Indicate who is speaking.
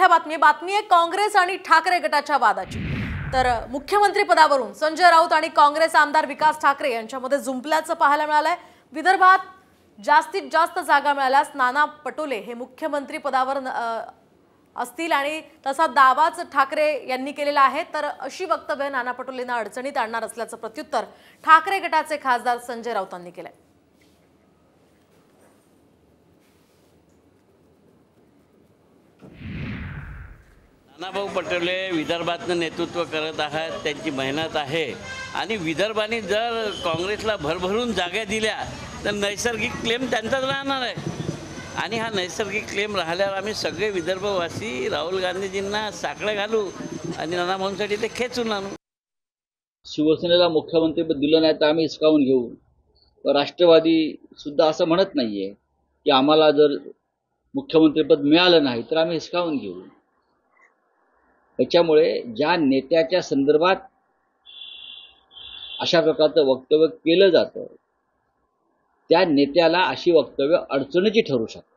Speaker 1: मोठ्या बातमी आहे काँग्रेस आणि ठाकरे गटाच्या वादाची। तर मुख्यमंत्री पदावरून संजय राऊत आणि काँग्रेस आमदार विकास ठाकरे यांच्यामध्ये जुंपल्याचं पाहायला मिळालंय। विदर्भात जास्तीत जास्त जागा मिळाल्यास नाना पटोले हे मुख्यमंत्री पदावर असतील आणि तसा दावाच ठाकरे यांनी केलेला आहे। तर अशी वक्तव्य नाना पटोलेंना अडचणीत आणणार असल्याचं प्रत्युत्तर ठाकरे गटाचे खासदार संजय राऊतांनी केलंय।
Speaker 2: नानाभाऊ पटोले विदर्भातनं नेतृत्व करत आहेत, त्यांची मेहनत आहे आणि विदर्भाने जर काँग्रेसला भरभरून जागा दिल्या तर नैसर्गिक क्लेम त्यांचाच राहणार आहे आणि हा नैसर्गिक क्लेम राहिल्यावर आम्ही सगळे विदर्भवासी राहुल गांधीजींना साकडं घालू आणि नानाभाऊंसाठी ते खेचून आणू।
Speaker 3: शिवसेनेला मुख्यमंत्रीपद दिलं नाही तर आम्ही हिसकावून घेऊ। राष्ट्रवादी सुद्धा असं म्हणत नाहीये की आम्हाला जर मुख्यमंत्रीपद मिळालं नाही तर आम्ही हिसकावून घेऊ। त्याच्यामुळे ज्या नेत्याच्या संदर्भात अशा प्रकारचं वक्तव्य केलं जातं त्या नेत्याला अशी वक्तव्य अडचणीची ठरू शकतात।